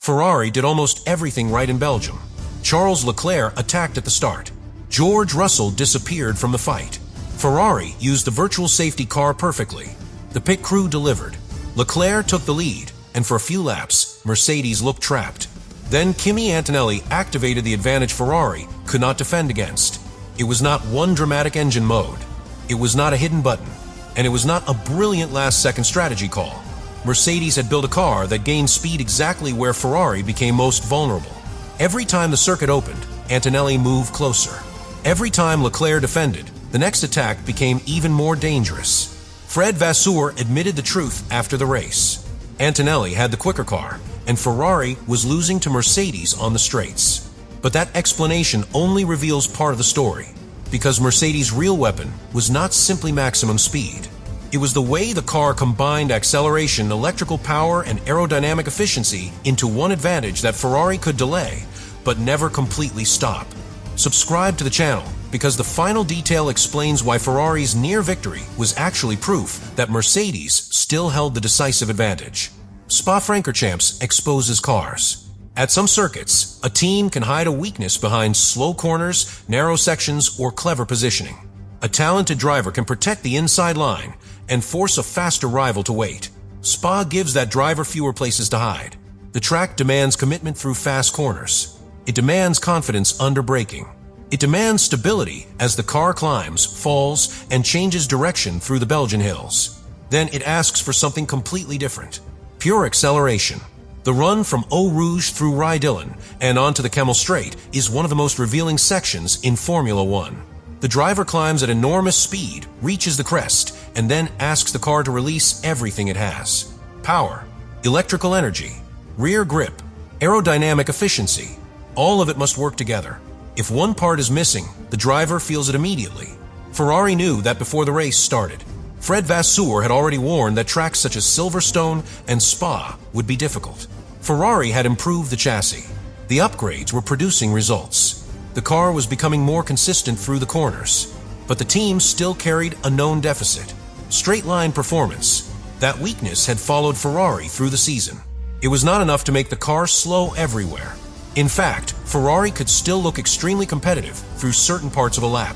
Ferrari did almost everything right in Belgium. Charles Leclerc attacked at the start. George Russell disappeared from the fight. Ferrari used the virtual safety car perfectly. The pit crew delivered. Leclerc took the lead, and for a few laps, Mercedes looked trapped. Then Kimi Antonelli activated the advantage Ferrari could not defend against. It was not one dramatic engine mode. It was not a hidden button. And it was not a brilliant last-second strategy call. Mercedes had built a car that gained speed exactly where Ferrari became most vulnerable. Every time the circuit opened, Antonelli moved closer. Every time Leclerc defended, the next attack became even more dangerous. Fred Vasseur admitted the truth after the race. Antonelli had the quicker car, and Ferrari was losing to Mercedes on the straights. But that explanation only reveals part of the story, because Mercedes' real weapon was not simply maximum speed. It was the way the car combined acceleration, electrical power, and aerodynamic efficiency into one advantage that Ferrari could delay, but never completely stop. Subscribe to the channel, because the final detail explains why Ferrari's near victory was actually proof that Mercedes still held the decisive advantage. Spa-Francorchamps exposes cars. At some circuits, a team can hide a weakness behind slow corners, narrow sections, or clever positioning. A talented driver can protect the inside line and force a faster rival to wait. Spa gives that driver fewer places to hide. The track demands commitment through fast corners. It demands confidence under braking. It demands stability as the car climbs, falls, and changes direction through the Belgian hills. Then it asks for something completely different. Pure acceleration. The run from Eau Rouge through Rydillen and onto the Kemmel Straight is one of the most revealing sections in Formula One. The driver climbs at enormous speed, reaches the crest, and then asks the car to release everything it has. Power, electrical energy, rear grip, aerodynamic efficiency. All of it must work together. If one part is missing, the driver feels it immediately. Ferrari knew that before the race started. Fred Vasseur had already warned that tracks such as Silverstone and Spa would be difficult. Ferrari had improved the chassis. The upgrades were producing results. The car was becoming more consistent through the corners. But the team still carried a known deficit. Straight-line performance. That weakness had followed Ferrari through the season. It was not enough to make the car slow everywhere. In fact, Ferrari could still look extremely competitive through certain parts of a lap.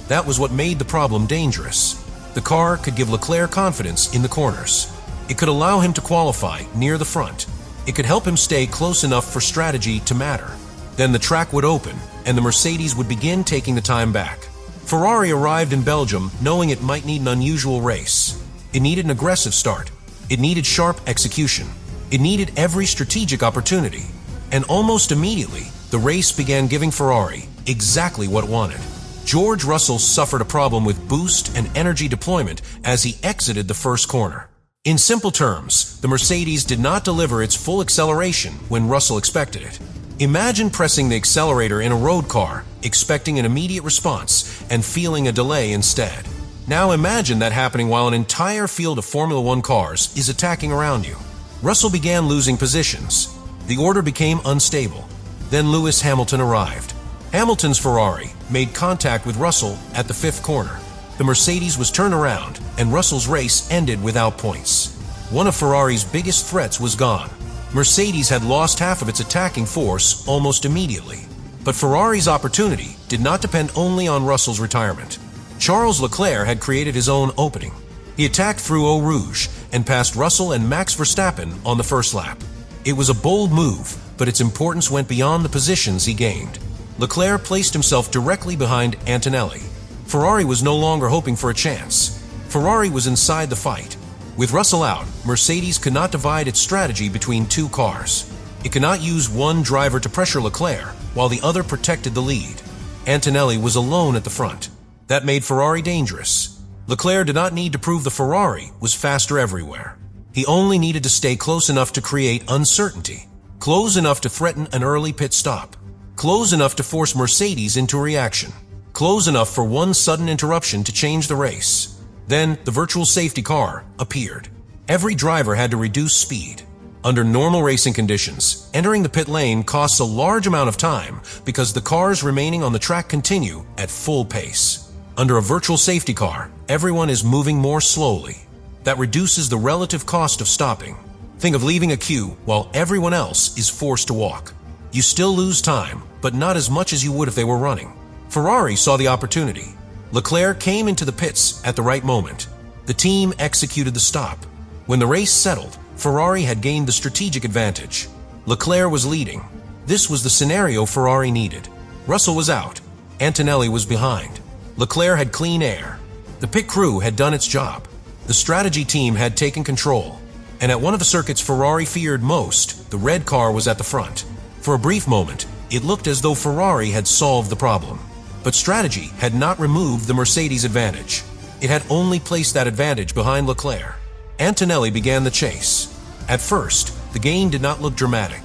That was what made the problem dangerous. The car could give Leclerc confidence in the corners. It could allow him to qualify near the front. It could help him stay close enough for strategy to matter. Then the track would open, and the Mercedes would begin taking the time back. Ferrari arrived in Belgium knowing it might need an unusual race. It needed an aggressive start. It needed sharp execution. It needed every strategic opportunity. And almost immediately, the race began giving Ferrari exactly what it wanted. George Russell suffered a problem with boost and energy deployment as he exited the first corner. In simple terms, the Mercedes did not deliver its full acceleration when Russell expected it. Imagine pressing the accelerator in a road car, expecting an immediate response, and feeling a delay instead. Now imagine that happening while an entire field of Formula One cars is attacking around you. Russell began losing positions. The order became unstable. Then Lewis Hamilton arrived. Hamilton's Ferrari made contact with Russell at the fifth corner. The Mercedes was turned around, and Russell's race ended without points. One of Ferrari's biggest threats was gone. Mercedes had lost half of its attacking force almost immediately. But Ferrari's opportunity did not depend only on Russell's retirement. Charles Leclerc had created his own opening. He attacked through Eau Rouge and passed Russell and Max Verstappen on the first lap. It was a bold move, but its importance went beyond the positions he gained. Leclerc placed himself directly behind Antonelli. Ferrari was no longer hoping for a chance. Ferrari was inside the fight. With Russell out, Mercedes could not divide its strategy between two cars. It could not use one driver to pressure Leclerc while the other protected the lead. Antonelli was alone at the front. That made Ferrari dangerous. Leclerc did not need to prove the Ferrari was faster everywhere. He only needed to stay close enough to create uncertainty, close enough to threaten an early pit stop, close enough to force Mercedes into reaction, close enough for one sudden interruption to change the race. Then the virtual safety car appeared. Every driver had to reduce speed. Under normal racing conditions, entering the pit lane costs a large amount of time because the cars remaining on the track continue at full pace. Under a virtual safety car, everyone is moving more slowly. That reduces the relative cost of stopping. Think of leaving a queue while everyone else is forced to walk. You still lose time, but not as much as you would if they were running. Ferrari saw the opportunity. Leclerc came into the pits at the right moment. The team executed the stop. When the race settled, Ferrari had gained the strategic advantage. Leclerc was leading. This was the scenario Ferrari needed. Russell was out. Antonelli was behind. Leclerc had clean air. The pit crew had done its job. The strategy team had taken control. And at one of the circuits Ferrari feared most, the red car was at the front. For a brief moment, it looked as though Ferrari had solved the problem. But strategy had not removed the Mercedes advantage. It had only placed that advantage behind Leclerc. Antonelli began the chase. At first, the gain did not look dramatic.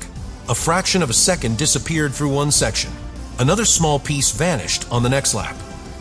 A fraction of a second disappeared through one section. Another small piece vanished on the next lap.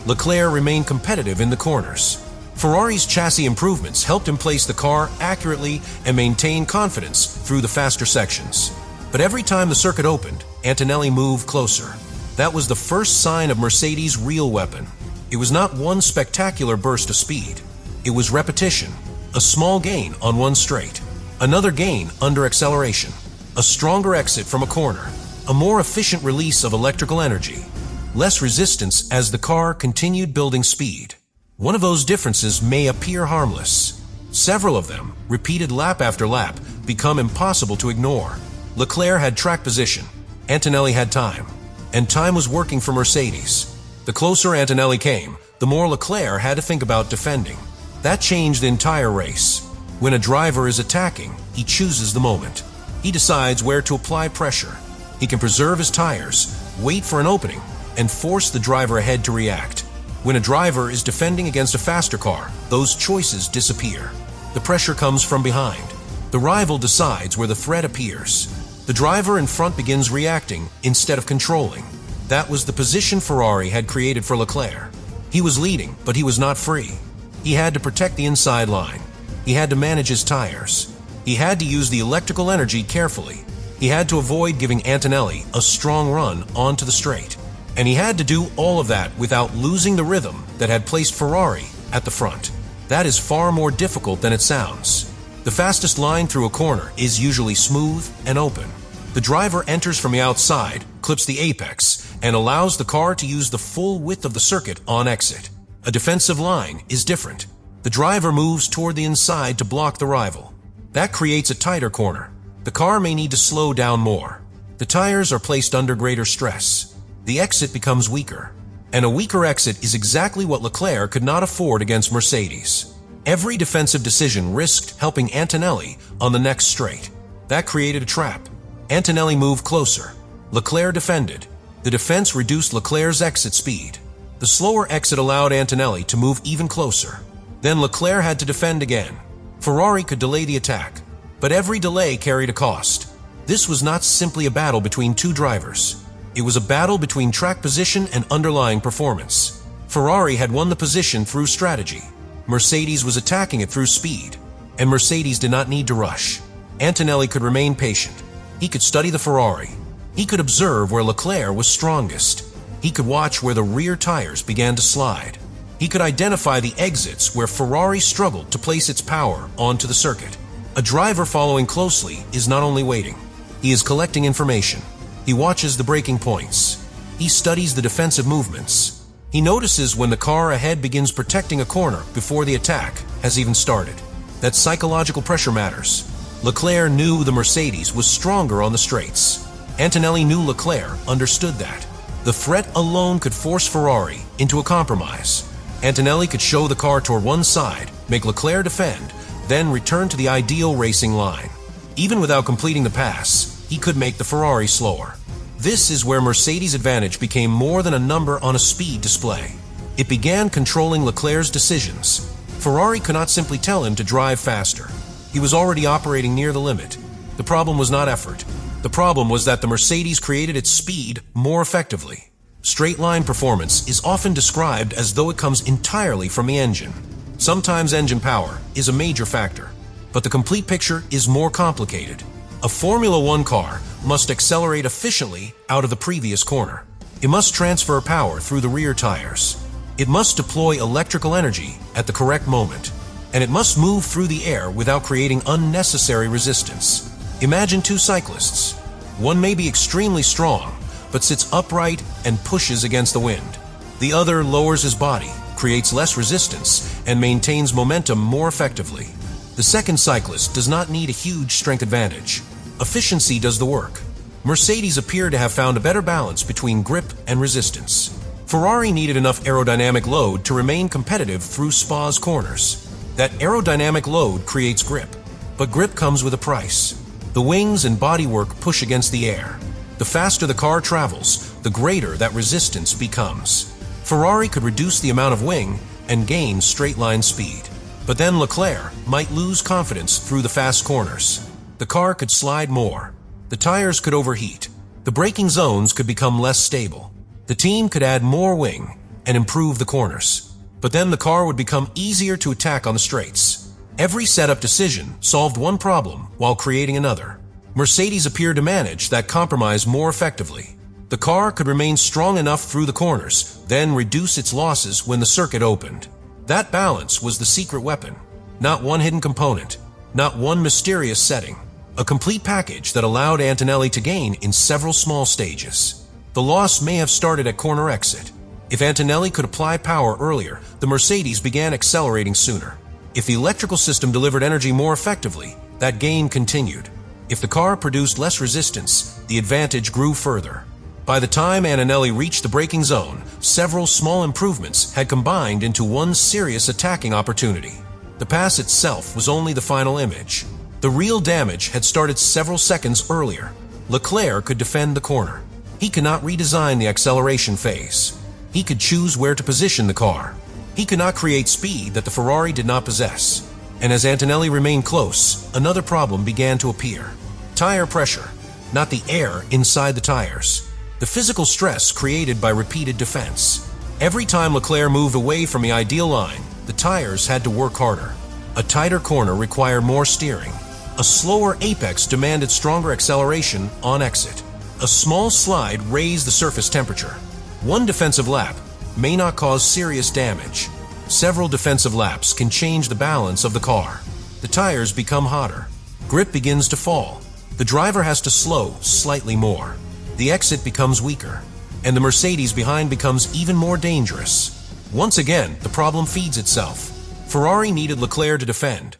Leclerc remained competitive in the corners. Ferrari's chassis improvements helped him place the car accurately and maintain confidence through the faster sections. But every time the circuit opened, Antonelli moved closer. That was the first sign of Mercedes' real weapon. It was not one spectacular burst of speed. It was repetition. A small gain on one straight. Another gain under acceleration. A stronger exit from a corner. A more efficient release of electrical energy. Less resistance as the car continued building speed. One of those differences may appear harmless. Several of them, repeated lap after lap, become impossible to ignore. Leclerc had track position. Antonelli had time. And time was working for Mercedes. The closer Antonelli came, the more Leclerc had to think about defending. That changed the entire race. When a driver is attacking, he chooses the moment. He decides where to apply pressure. He can preserve his tires, wait for an opening, and force the driver ahead to react. When a driver is defending against a faster car, those choices disappear. The pressure comes from behind. The rival decides where the threat appears. The driver in front begins reacting instead of controlling. That was the position Ferrari had created for Leclerc. He was leading, but he was not free. He had to protect the inside line. He had to manage his tires. He had to use the electrical energy carefully. He had to avoid giving Antonelli a strong run onto the straight. And he had to do all of that without losing the rhythm that had placed Ferrari at the front. That is far more difficult than it sounds. The fastest line through a corner is usually smooth and open. The driver enters from the outside, clips the apex, and allows the car to use the full width of the circuit on exit. A defensive line is different. The driver moves toward the inside to block the rival. That creates a tighter corner. The car may need to slow down more. The tires are placed under greater stress. The exit becomes weaker. And a weaker exit is exactly what Leclerc could not afford against Mercedes. Every defensive decision risked helping Antonelli on the next straight. That created a trap. Antonelli moved closer. Leclerc defended. The defense reduced Leclerc's exit speed. The slower exit allowed Antonelli to move even closer. Then Leclerc had to defend again. Ferrari could delay the attack, but every delay carried a cost. This was not simply a battle between two drivers. It was a battle between track position and underlying performance. Ferrari had won the position through strategy. Mercedes was attacking it through speed, and Mercedes did not need to rush. Antonelli could remain patient. He could study the Ferrari. He could observe where Leclerc was strongest. He could watch where the rear tires began to slide. He could identify the exits where Ferrari struggled to place its power onto the circuit. A driver following closely is not only waiting. He is collecting information. He watches the braking points. He studies the defensive movements. He notices when the car ahead begins protecting a corner before the attack has even started. That psychological pressure matters. Leclerc knew the Mercedes was stronger on the straights. Antonelli knew Leclerc understood that. The threat alone could force Ferrari into a compromise. Antonelli could show the car toward one side, make Leclerc defend, then return to the ideal racing line. Even without completing the pass, he could make the Ferrari slower. This is where Mercedes' advantage became more than a number on a speed display. It began controlling Leclerc's decisions. Ferrari could not simply tell him to drive faster. He was already operating near the limit. The problem was not effort. The problem was that the Mercedes created its speed more effectively. Straight-line performance is often described as though it comes entirely from the engine. Sometimes engine power is a major factor, but the complete picture is more complicated. A Formula One car must accelerate efficiently out of the previous corner. It must transfer power through the rear tires. It must deploy electrical energy at the correct moment. and it must move through the air without creating unnecessary resistance. Imagine two cyclists. One may be extremely strong, but sits upright and pushes against the wind. The other lowers his body, creates less resistance, and maintains momentum more effectively. The second cyclist does not need a huge strength advantage. Efficiency does the work. Mercedes appeared to have found a better balance between grip and resistance. Ferrari needed enough aerodynamic load to remain competitive through Spa's corners. That aerodynamic load creates grip, but grip comes with a price. The wings and bodywork push against the air. The faster the car travels, the greater that resistance becomes. Ferrari could reduce the amount of wing and gain straight-line speed. But then Leclerc might lose confidence through the fast corners. The car could slide more. The tires could overheat. The braking zones could become less stable. The team could add more wing and improve the corners. But then the car would become easier to attack on the straights. Every setup decision solved one problem while creating another. Mercedes appeared to manage that compromise more effectively. The car could remain strong enough through the corners, then reduce its losses when the circuit opened. That balance was the secret weapon. Not one hidden component, not one mysterious setting. A complete package that allowed Antonelli to gain in several small stages. The loss may have started at corner exit. If Antonelli could apply power earlier, the Mercedes began accelerating sooner. If the electrical system delivered energy more effectively, that gain continued. If the car produced less resistance, the advantage grew further. By the time Antonelli reached the braking zone, several small improvements had combined into one serious attacking opportunity. The pass itself was only the final image. The real damage had started several seconds earlier. Leclerc could defend the corner. He could not redesign the acceleration phase. He could choose where to position the car. He could not create speed that the Ferrari did not possess. And as Antonelli remained close, another problem began to appear. Tire pressure, not the air inside the tires. The physical stress created by repeated defense. Every time Leclerc moved away from the ideal line, the tires had to work harder. A tighter corner required more steering. A slower apex demanded stronger acceleration on exit. A small slide raised the surface temperature. One defensive lap may not cause serious damage. Several defensive laps can change the balance of the car. The tires become hotter. Grip begins to fall. The driver has to slow slightly more. The exit becomes weaker, and the Mercedes behind becomes even more dangerous. Once again, the problem feeds itself. Ferrari needed Leclerc to defend,